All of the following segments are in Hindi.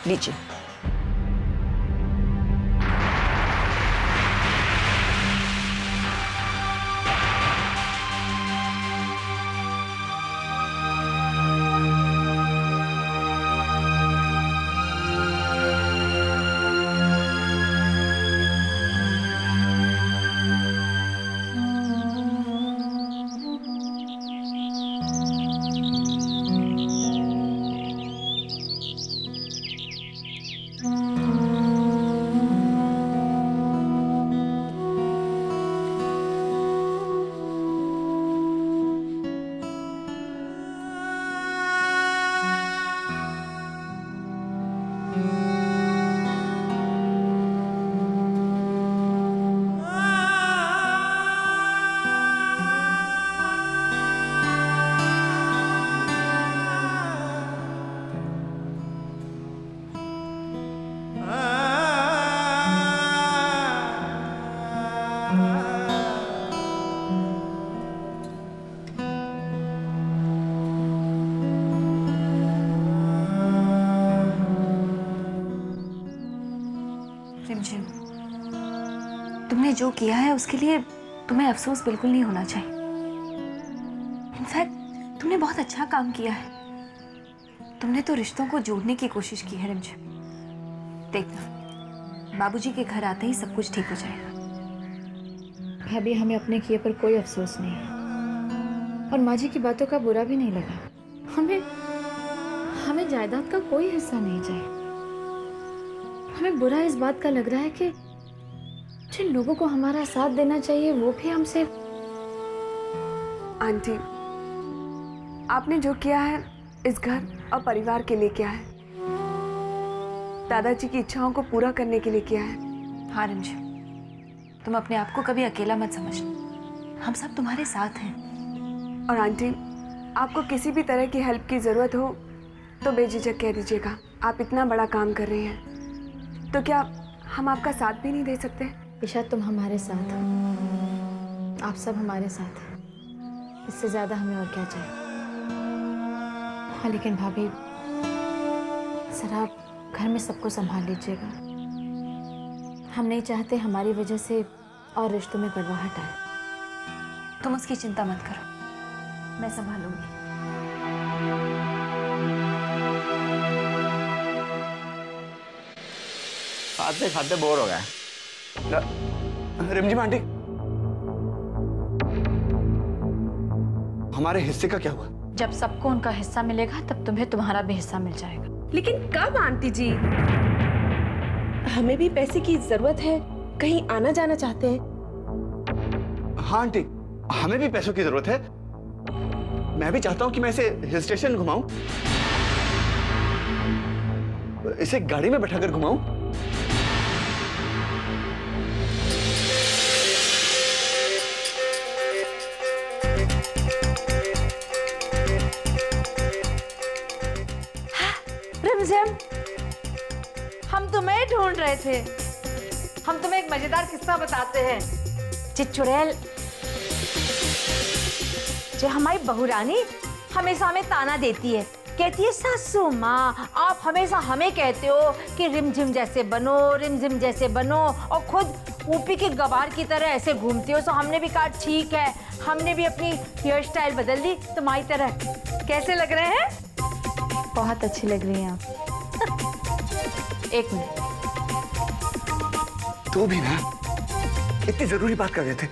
लीजिए। रिमझिम, तुमने जो किया है उसके लिए तुम्हें अफसोस बिल्कुल नहीं होना चाहिए। इनफैक्ट तुमने बहुत अच्छा काम किया है। तुमने तो रिश्तों को जोड़ने की कोशिश की है रिमझिम। देखना, बाबूजी के घर आते ही सब कुछ ठीक हो जाएगा। भाभी, हमें अपने किए पर कोई अफसोस नहीं है और माँ जी की बातों का बुरा भी नहीं लगा। हमें जायदाद का कोई हिस्सा नहीं चाहिए। हमें बुरा इस बात का लग रहा है कि जिन लोगों को हमारा साथ देना चाहिए वो भी हमसे। आंटी, आपने जो किया है इस घर और परिवार के लिए किया है, दादाजी की इच्छाओं को पूरा करने के लिए किया है। हाँ रिमझिम, तुम अपने आप को कभी अकेला मत समझना, हम सब तुम्हारे साथ हैं। और आंटी, आपको किसी भी तरह की हेल्प की ज़रूरत हो तो बेझिझक कह दीजिएगा। आप इतना बड़ा काम कर रही हैं तो क्या हम आपका साथ भी नहीं दे सकते? ईशा, तुम हमारे साथ हो, आप सब हमारे साथ हैं। इससे ज़्यादा हमें और क्या चाहिए। हाँ लेकिन भाभी, जरा आप घर में सबको संभाल लीजिएगा। हम नहीं चाहते हमारी वजह से और रिश्तों में गड़बड़ाहट आए। तुम उसकी चिंता मत करो, मैं संभालूंगी। खाते खाते बोर हो गया। रिमझिम आंटी, हमारे हिस्से का क्या हुआ? जब सबको उनका हिस्सा मिलेगा तब तुम्हें तुम्हारा भी हिस्सा मिल जाएगा। लेकिन कब आंटी जी? हमें भी पैसे की जरूरत है, कहीं आना जाना चाहते हैं। हाँ आंटी, हमें भी पैसों की जरूरत है। मैं भी चाहता हूँ कि मैं इसे हिल स्टेशन घुमाऊं, इसे गाड़ी में बैठाकर घुमाऊं। रिमझिम, हम तुम्हें ढूंढ रहे थे। हम तुम्हें एक मजेदार किस्सा बताते हैं। चिचुड़ैल, जो हमारी बहू रानी हमेशा हमें ताना देती है, कहती है सासू माँ आप हमेशा हमें कहते हो कि रिमझिम जैसे बनो, रिमझिम जैसे बनो, और खुद ऊपी के गवार की तरह ऐसे घूमती हो। सो हमने भी कहा ठीक है, हमने भी अपनी हेयर स्टाइल बदल दी तुम्हारी तरह। कैसे लग रहे हैं? बहुत अच्छी लग रही हैं आप। एक मिनट, तू भी ना इतनी जरूरी बात कर रहे थे,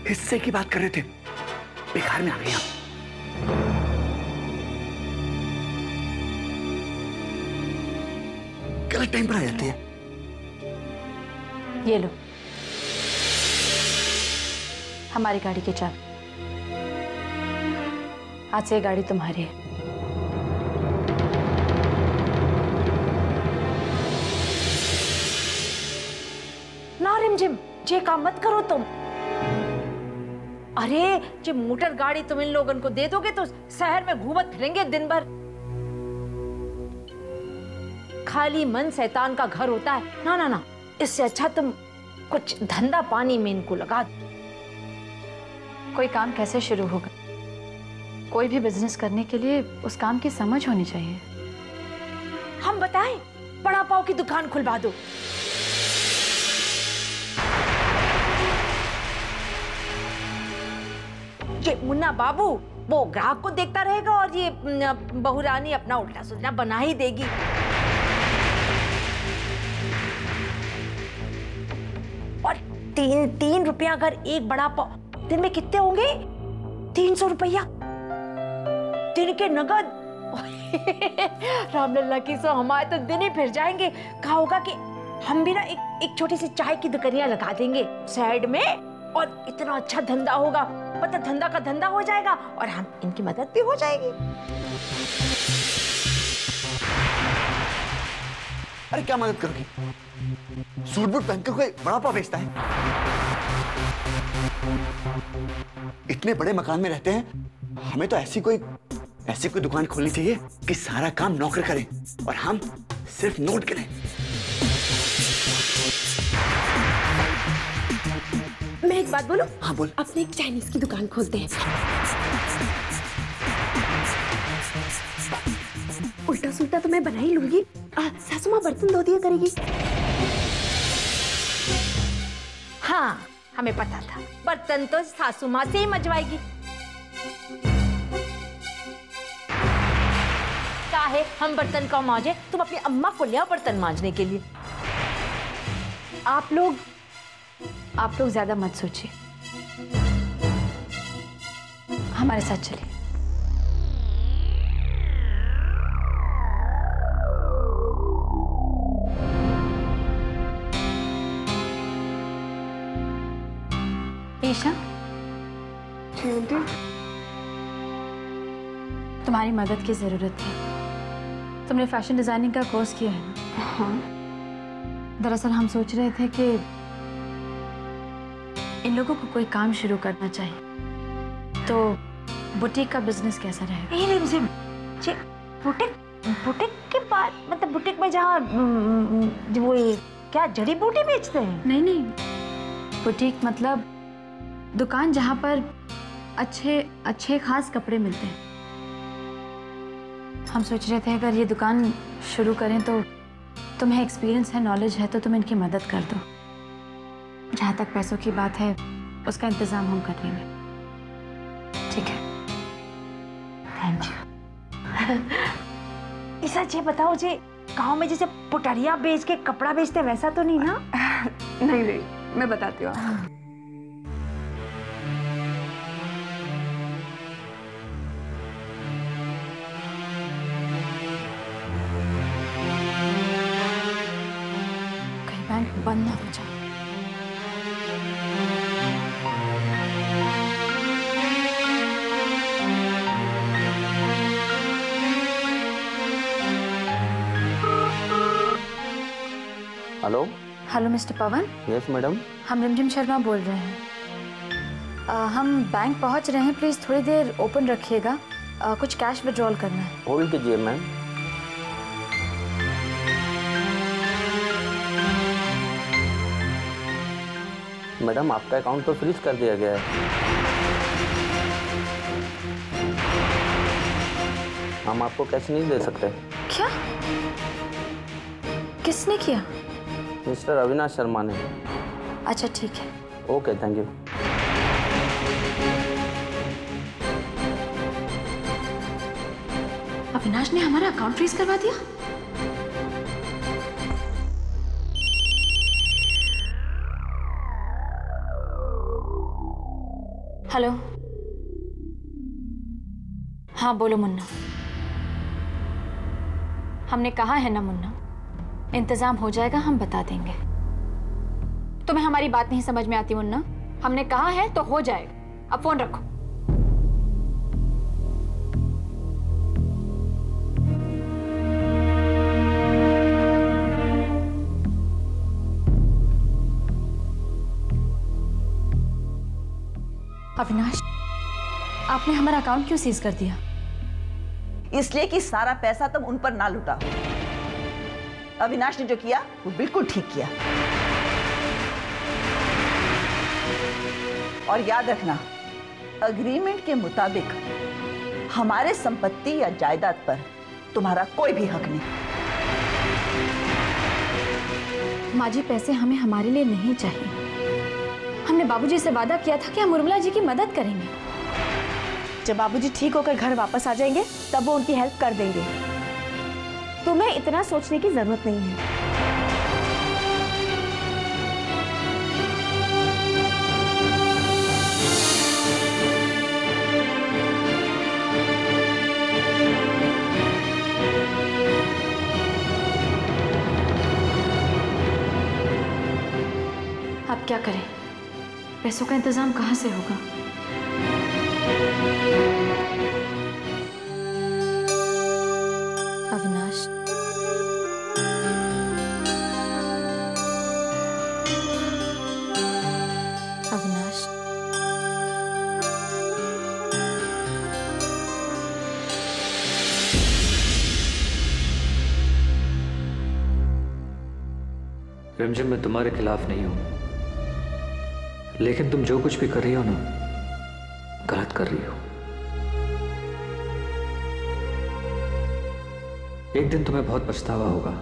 हिस्से की बात कर रहे थे, बेकार में आ गए आप। गलत टाइम पर आ जाती है। ये लो हमारी गाड़ी की चाबी। आज से ये गाड़ी तुम्हारी है। ना रिमझिम, ये काम मत करो तुम। अरे जो मोटर गाड़ी तुम इन लोगों को दे दोगे तो शहर में घूमत फिरेंगे दिन भर। खाली मन शैतान का घर होता है। ना ना ना, इससे अच्छा तुम कुछ धंधा पानी में इनको लगा दो। कोई काम कैसे शुरू होगा? कोई भी बिजनेस करने के लिए उस काम की समझ होनी चाहिए। हम बताएं, बड़ा पाव की दुकान खुलवा दो। ये मुन्ना बाबू वो ग्राहक को देखता रहेगा और ये बहुरानी अपना उल्टा सुलटा बना ही देगी। और 3 रुपया अगर एक बड़ा पाव, दिन में कितने होंगे? 300 रुपया दिन के नगद। रामलल्ला की सो हमारे तो दिन ही फिर जाएंगे। कहा होगा कि हम भी ना एक छोटी सी चाय की दुकानियां लगा देंगे साइड में, और इतना अच्छा धंधा होगा, मतलब धंधा का धंधा हो जाएगा और हम इनकी मदद भी हो जाएगी। अरे क्या मदद करोगी? सूट बूट पहनकर कोई बड़ा पाव बेचता है? इतने बड़े मकान में रहते हैं, हमें तो ऐसी कोई दुकान खोलनी चाहिए कि सारा काम नौकर करें और हम सिर्फ नोट करें। मैं एक बात बोलूं? हाँ बोल। अपने एक चाइनीज की दुकान खोलते हैं। उल्टा सुल्टा तो मैं बना ही लूंगी। सासू माँ बर्तन धो दिया करेगी। हाँ, हमें पता था, बर्तन तो सासू माँ से ही मजवाएगी। क्या है, हम बर्तन का मांजे, तुम अपनी अम्मा को ले आओ बर्तन मांजने के लिए। आप लोग ज्यादा मत सोचिए, हमारे साथ चलिए। ईशा, तुम्हारी मदद की जरूरत है। तुमने फैशन डिजाइनिंग का कोर्स किया है ना? हाँ। दरअसल हम सोच रहे थे कि इन लोगों को कोई काम शुरू करना चाहिए, तो बुटीक का बिजनेस कैसा रहेगा? बुटीक के बाद मतलब बुटीक में जहाँ वो क्या जड़ी बूटी बेचते हैं? नहीं, बुटीक मतलब दुकान जहाँ पर अच्छे खास कपड़े मिलते हैं। हम सोच रहे थे अगर ये दुकान शुरू करें तो तुम्हें एक्सपीरियंस है, नॉलेज है, तो तुम इनकी मदद कर दो। जहाँ तक पैसों की बात है उसका इंतजाम हम कर लेंगे। ठीक है? Thank you. सच ये बताओ जी, गांव में जैसे पुटरिया बेच के कपड़ा बेचते वैसा तो नहीं ना? नहीं, मैं बताती हूँ। बैंक बंद ना हो जाए। Hello mister Pawan. Yes madam. हम रिमझिम शर्मा बोल रहे हैं। हम बैंक पहुंच रहे हैं, प्लीज थोड़ी देर ओपन रखिएगा, कुछ कैश विड्रॉल करना है। होल्ड कीजिए मैम। मैडम आपका अकाउंट तो फ्रीज कर दिया गया है। हम आपको कैश नहीं दे सकते। क्या? किसने किया? मिस्टर अविनाश शर्मा ने। अच्छा ठीक है। Okay, thank you. अविनाश ने हमारा अकाउंट फ्रीज करवा दिया? हेलो, हाँ बोलो मुन्ना। हमने कहा है ना मुन्ना, इंतजाम हो जाएगा, हम बता देंगे। तुम्हें हमारी बात नहीं समझ में आती मुन्ना? हमने कहा है तो हो जाएगा, अब फोन रखो। अविनाश, आपने हमारा अकाउंट क्यों सीज कर दिया? इसलिए कि सारा पैसा तुम उन पर ना लुटा। अविनाश ने जो किया वो बिल्कुल ठीक किया। और याद रखना, अग्रीमेंट के मुताबिक हमारे संपत्ति या जायदाद पर तुम्हारा कोई भी हक नहीं। माँ जी, पैसे हमें हमारे लिए नहीं चाहिए। हमने बाबूजी से वादा किया था कि हम उर्मिला जी की मदद करेंगे। जब बाबूजी ठीक होकर घर वापस आ जाएंगे तब वो उनकी हेल्प कर देंगे। तुम्हें इतना सोचने की जरूरत नहीं है। अब क्या करें? पैसों का इंतजाम कहाँ से होगा? अविनाश, अविनाश, रिमझिम, मैं तुम्हारे खिलाफ नहीं हूं, लेकिन तुम जो कुछ भी कर रही हो ना, गलत कर रही हो। एक दिन तुम्हें बहुत पछतावा होगा।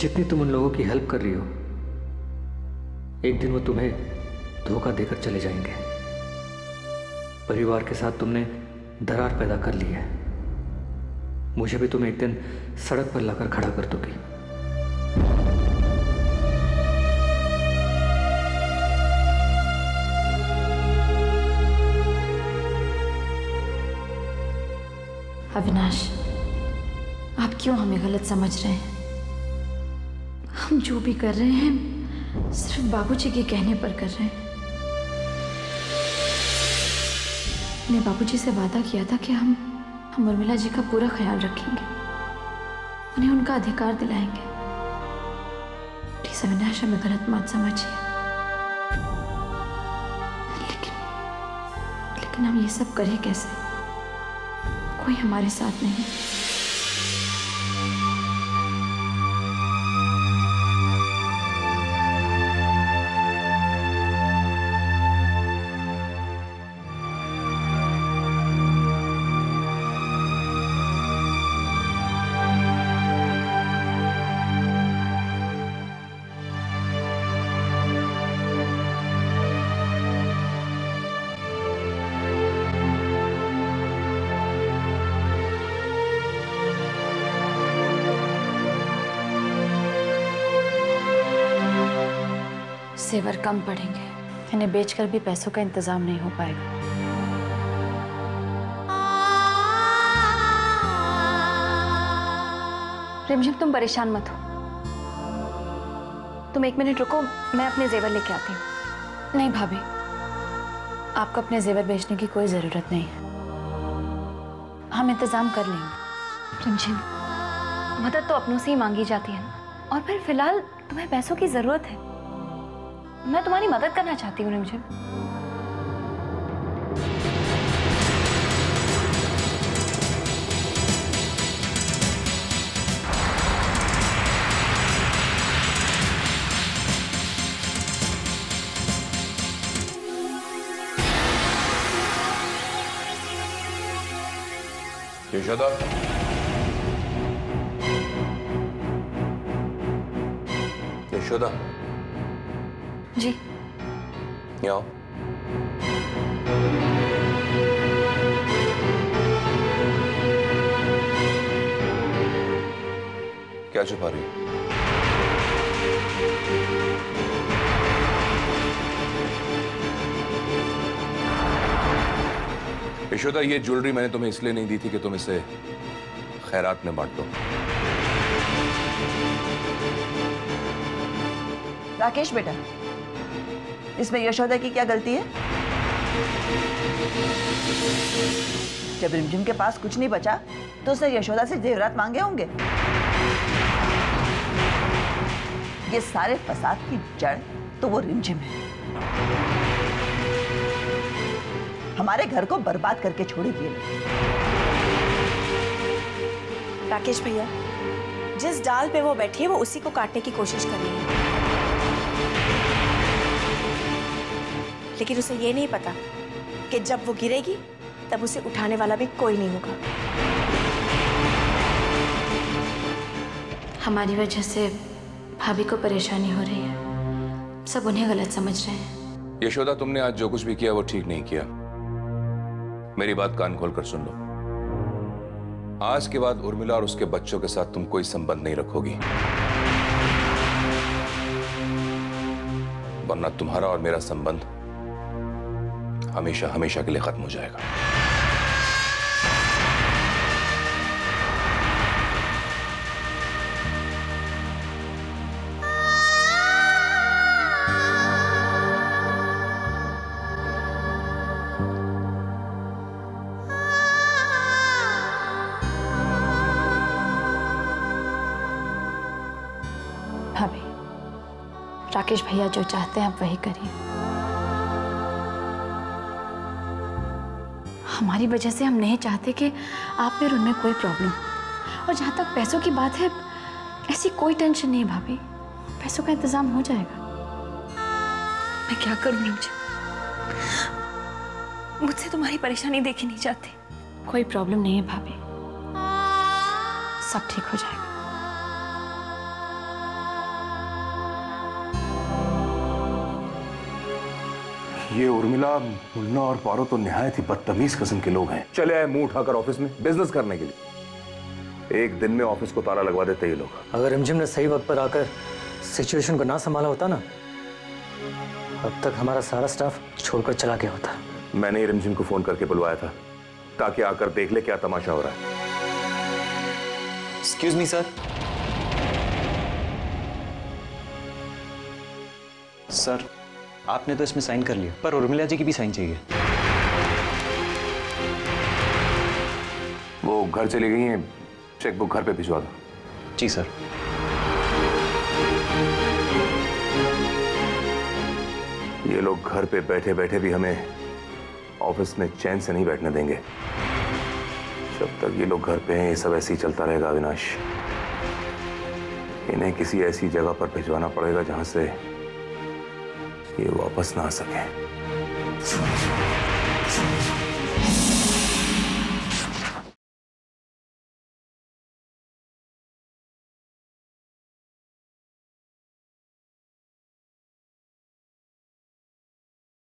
जितनी तुम उन लोगों की हेल्प कर रही हो, एक दिन वो तुम्हें धोखा देकर चले जाएंगे। परिवार के साथ तुमने दरार पैदा कर ली है। मुझे भी तुम एक दिन सड़क पर लाकर खड़ा कर दोगी। अविनाश, आप क्यों हमें गलत समझ रहे हैं? हम जो भी कर रहे हैं सिर्फ बाबूजी के कहने पर कर रहे हैं। मैंने बाबूजी से वादा किया था कि हम उर्मिला जी का पूरा ख्याल रखेंगे, उन्हें उनका अधिकार दिलाएंगे। प्लीज अविनाश, हमें गलत मत समझिए। लेकिन हम ये सब करें कैसे? कोई हमारे साथ नहीं। सेवर कम पड़ेंगे, इन्हें बेचकर भी पैसों का इंतजाम नहीं हो पाएगा। रिमझिम, तुम परेशान मत हो। तुम 1 मिनट रुको, मैं अपने जेवर लेके आती हूँ। नहीं भाभी, आपको अपने जेवर बेचने की कोई जरूरत नहीं है, हम इंतजाम कर लेंगे। रिमझिम, मदद तो अपनों से ही मांगी जाती है ना, और फिर फिलहाल तुम्हें पैसों की जरूरत है। मैं तुम्हारी मदद करना चाहती हूँ रिमझिम। यशोदा, यशोदा जी। यहाँ क्या छुपा रही है? यशोदा, ये ज्वेलरी मैंने तुम्हें इसलिए नहीं दी थी कि तुम इसे खैरात में बांट दो। राकेश बेटा, इसमें यशोदा की क्या गलती है? जब रिमझिम के पास कुछ नहीं बचा तो उसने यशोदा से जेवरात मांगे होंगे। ये सारे फसाद की जड़ तो वो रिमझिम है। हमारे घर को बर्बाद करके छोड़ेगी ये। राकेश भैया, जिस डाल पे वो बैठी है वो उसी को काटने की कोशिश कर रही है, लेकिन उसे ये नहीं पता कि जब वो गिरेगी तब उसे उठाने वाला भी कोई नहीं होगा। हमारी वजह से भाभी को परेशानी हो रही है, सब उन्हें गलत समझ रहे हैं। यशोदा, तुमने आज जो कुछ भी किया वो ठीक नहीं किया। मेरी बात कान खोलकर सुन लो। आज के बाद उर्मिला और उसके बच्चों के साथ तुम कोई संबंध नहीं रखोगी, वरना तुम्हारा और मेरा संबंध हमेशा हमेशा के लिए खत्म हो जाएगा। भाभी, राकेश भैया जो चाहते हैं आप वही करिए। हमारी वजह से हम नहीं चाहते कि आप में और उनमें कोई प्रॉब्लम हो। और जहाँ तक पैसों की बात है, ऐसी कोई टेंशन नहीं है भाभी, पैसों का इंतजाम हो जाएगा। मैं क्या करूँ रिमझिम, मुझसे तुम्हारी परेशानी देखी नहीं जाती। कोई प्रॉब्लम नहीं है भाभी, सब ठीक हो जाएगा। ये उर्मिला, मुन्ना और पारो तो निहायत ही बदतमीज किस्म के लोग हैं। चले आए मुंह उठाकर ऑफिस में बिजनेस करने के लिए। एक दिन में ऑफिस को ताला लगवा देते ये लोग। अगर रिमझिम ने सही वक्त पर आकर सिचुएशन को ना संभाला होता ना, अब तक हमारा सारा स्टाफ छोड़कर चला गया होता। मैंने रिमझिम को फोन करके बुलवाया था ताकि आकर देख ले क्या तमाशा हो रहा है। Excuse me sir. सर, आपने तो इसमें साइन कर लिया, पर उर्मिला जी की भी साइन चाहिए। वो घर चली गई हैं, चेकबुक घर पे भिजवा दो। जी सर। ये लोग घर पे बैठे बैठे भी हमें ऑफिस में चैन से नहीं बैठने देंगे। जब तक ये लोग घर पे हैं, ये सब ऐसे ही चलता रहेगा अविनाश। इन्हें किसी ऐसी जगह पर भिजवाना पड़ेगा जहां से ये वापस ना आ सके।